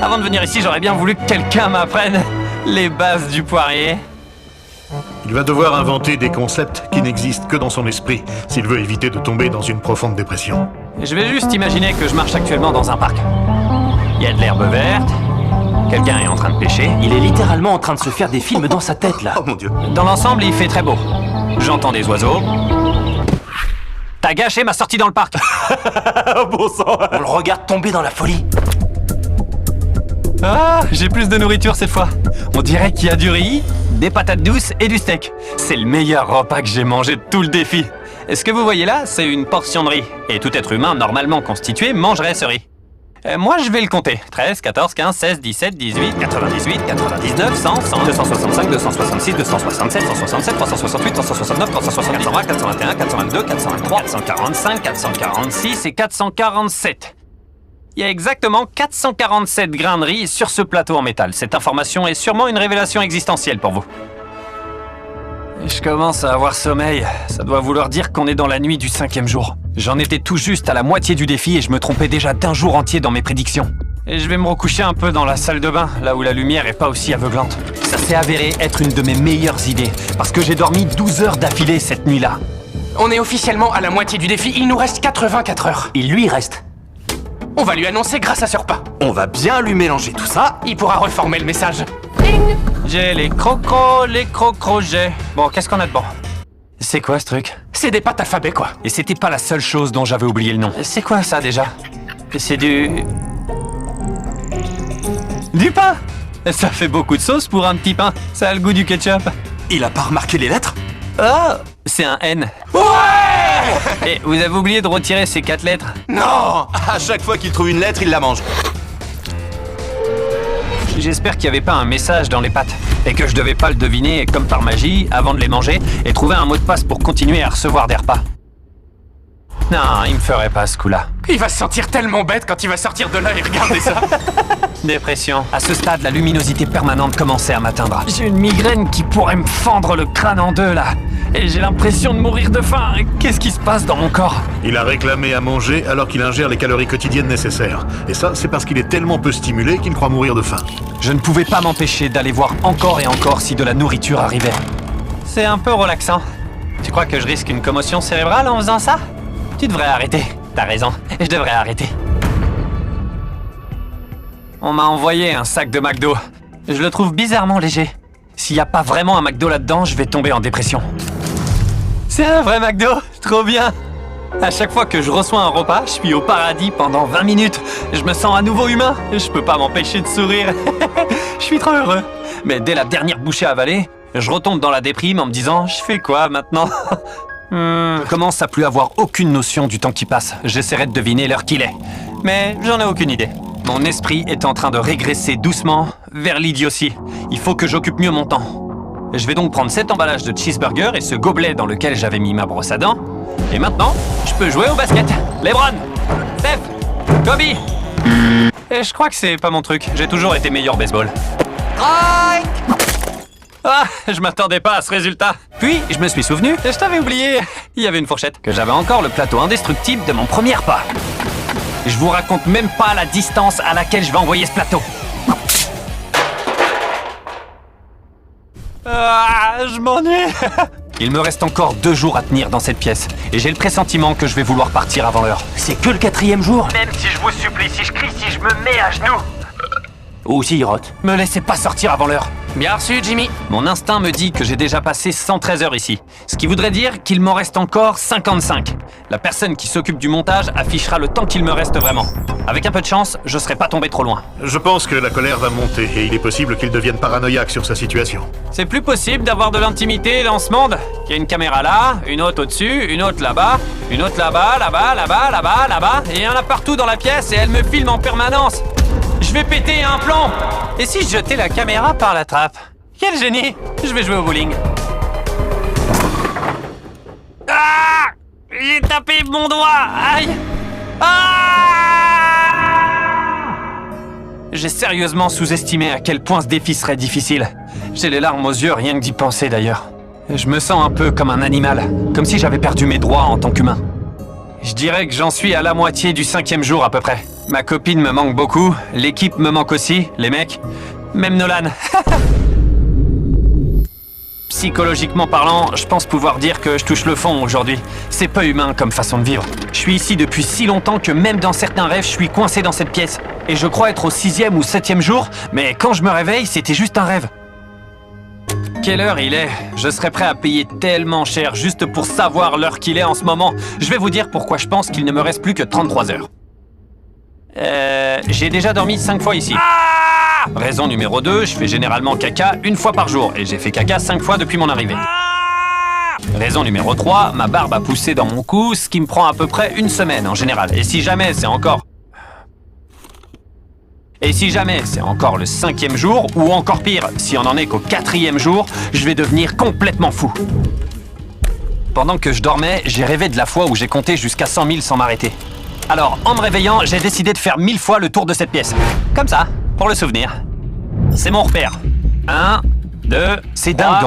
Avant de venir ici, j'aurais bien voulu que quelqu'un m'apprenne les bases du poirier. Il va devoir inventer des concepts qui n'existent que dans son esprit s'il veut éviter de tomber dans une profonde dépression. Je vais juste imaginer que je marche actuellement dans un parc. Il y a de l'herbe verte, quelqu'un est en train de pêcher. Il est littéralement en train de se faire des films dans sa tête, là. Oh mon Dieu. Dans l'ensemble, il fait très beau. J'entends des oiseaux. T'as gâché ma sortie dans le parc. Bon sang. On le regarde tomber dans la folie. Ah, j'ai plus de nourriture cette fois. On dirait qu'il y a du riz, des patates douces et du steak. C'est le meilleur repas que j'ai mangé de tout le défi. Et ce que vous voyez là, c'est une portion de riz. Et tout être humain normalement constitué mangerait ce riz. Moi, je vais le compter. 13, 14, 15, 16, 17, 18, 98, 99, 100, 100, 265, 266, 267, 167, 368, 369, 370, 420, 421, 422, 423, 445, 446 et 447. Il y a exactement 447 grains de riz sur ce plateau en métal. Cette information est sûrement une révélation existentielle pour vous. Je commence à avoir sommeil. Ça doit vouloir dire qu'on est dans la nuit du 5e jour. J'en étais tout juste à la moitié du défi et je me trompais déjà d'un jour entier dans mes prédictions. Et je vais me recoucher un peu dans la salle de bain, là où la lumière est pas aussi aveuglante. Ça s'est avéré être une de mes meilleures idées, parce que j'ai dormi 12 heures d'affilée cette nuit-là. On est officiellement à la moitié du défi, il nous reste 84 heures. Il lui reste. On va lui annoncer grâce à ce repas. On va bien lui mélanger tout ça. Il pourra reformer le message. J'ai les crocros, j'ai... Bon, qu'est-ce qu'on a de bon? C'est quoi ce truc? C'est des pâtes alphabet, quoi. Et c'était pas la seule chose dont j'avais oublié le nom. C'est quoi ça déjà? C'est du pain! Ça fait beaucoup de sauce pour un petit pain. Ça a le goût du ketchup. Il a pas remarqué les lettres? Oh! C'est un N. Ouais! Et vous avez oublié de retirer ces 4 lettres. Non! À chaque fois qu'il trouve une lettre, il la mange. J'espère qu'il n'y avait pas un message dans les pâtes. Et que je devais pas le deviner comme par magie avant de les manger et trouver un mot de passe pour continuer à recevoir des repas. Non, il me ferait pas ce coup-là. Il va se sentir tellement bête quand il va sortir de là et regarder ça. Dépression. À ce stade, la luminosité permanente commençait à m'atteindre. J'ai une migraine qui pourrait me fendre le crâne en deux, là. Et j'ai l'impression de mourir de faim. Qu'est-ce qui se passe dans mon corps? Il a réclamé à manger alors qu'il ingère les calories quotidiennes nécessaires. Et ça, c'est parce qu'il est tellement peu stimulé qu'il croit mourir de faim. Je ne pouvais pas m'empêcher d'aller voir encore et encore si de la nourriture arrivait. C'est un peu relaxant. Tu crois que je risque une commotion cérébrale en faisant ça? Tu devrais arrêter. T'as raison. Je devrais arrêter. On m'a envoyé un sac de McDo. Je le trouve bizarrement léger. S'il n'y a pas vraiment un McDo là-dedans, je vais tomber en dépression. C'est un vrai McDo, trop bien. À chaque fois que je reçois un repas, je suis au paradis pendant 20 minutes. Je me sens à nouveau humain. Je peux pas m'empêcher de sourire. Je suis trop heureux. Mais dès la dernière bouchée avalée, je retombe dans la déprime en me disant « Je fais quoi maintenant ?» Je commence à plus avoir aucune notion du temps qui passe. J'essaierai de deviner l'heure qu'il est. Mais j'en ai aucune idée. Mon esprit est en train de régresser doucement vers l'idiotie. Il faut que j'occupe mieux mon temps. Je vais donc prendre cet emballage de cheeseburger et ce gobelet dans lequel j'avais mis ma brosse à dents. Et maintenant, je peux jouer au basket. LeBron, Steph, Kobe. Et je crois que c'est pas mon truc. J'ai toujours été meilleur au baseball. Strike! Ah, je m'attendais pas à ce résultat. Puis, je me suis souvenu, je t'avais oublié. Il y avait une fourchette. Que j'avais encore le plateau indestructible de mon premier repas. Je vous raconte même pas la distance à laquelle je vais envoyer ce plateau. Ah, je m'ennuie. Il me reste encore 2 jours à tenir dans cette pièce. Et j'ai le pressentiment que je vais vouloir partir avant l'heure. C'est que le 4e jour. Même si je vous supplie, si je crie, si je me mets à genoux. Ou s'il rote. Me laissez pas sortir avant l'heure. Bien reçu, Jimmy. Mon instinct me dit que j'ai déjà passé 113 heures ici. Ce qui voudrait dire qu'il m'en reste encore 55. La personne qui s'occupe du montage affichera le temps qu'il me reste vraiment. Avec un peu de chance, je serai pas tombé trop loin. Je pense que la colère va monter et il est possible qu'il devienne paranoïaque sur sa situation. C'est plus possible d'avoir de l'intimité dans ce monde. Il y a une caméra là, une autre au-dessus, une autre là-bas, une autre là-bas, là-bas, là-bas, là-bas, là-bas. Et il y en a partout dans la pièce et elle me filme en permanence. Je vais péter un plomb. Et si je jetais la caméra par la trappe? Quel génie! Je vais jouer au bowling. Ah! J'ai tapé mon doigt! Aïe! Ah! J'ai sérieusement sous-estimé à quel point ce défi serait difficile. J'ai les larmes aux yeux rien que d'y penser d'ailleurs. Je me sens un peu comme un animal, comme si j'avais perdu mes droits en tant qu'humain. Je dirais que j'en suis à la moitié du 5e jour à peu près. Ma copine me manque beaucoup, l'équipe me manque aussi, les mecs, même Nolan. Psychologiquement parlant, je pense pouvoir dire que je touche le fond aujourd'hui. C'est pas humain comme façon de vivre. Je suis ici depuis si longtemps que même dans certains rêves, je suis coincé dans cette pièce. Et je crois être au 6e ou 7e jour, mais quand je me réveille, c'était juste un rêve. Quelle heure il est? Je serais prêt à payer tellement cher juste pour savoir l'heure qu'il est en ce moment. Je vais vous dire pourquoi je pense qu'il ne me reste plus que 33 heures. J'ai déjà dormi 5 fois ici. Raison numéro 2, je fais généralement caca une fois par jour, et j'ai fait caca 5 fois depuis mon arrivée. Raison numéro 3, ma barbe a poussé dans mon cou, ce qui me prend à peu près une semaine en général. Et si jamais c'est encore le 5e jour, ou encore pire, si on en est qu'au 4e jour, je vais devenir complètement fou. Pendant que je dormais, j'ai rêvé de la fois où j'ai compté jusqu'à 100 000 sans m'arrêter. Alors, en me réveillant, j'ai décidé de faire 1000 fois le tour de cette pièce. Comme ça, pour le souvenir. C'est mon repère. 1, 2, c'est dingue.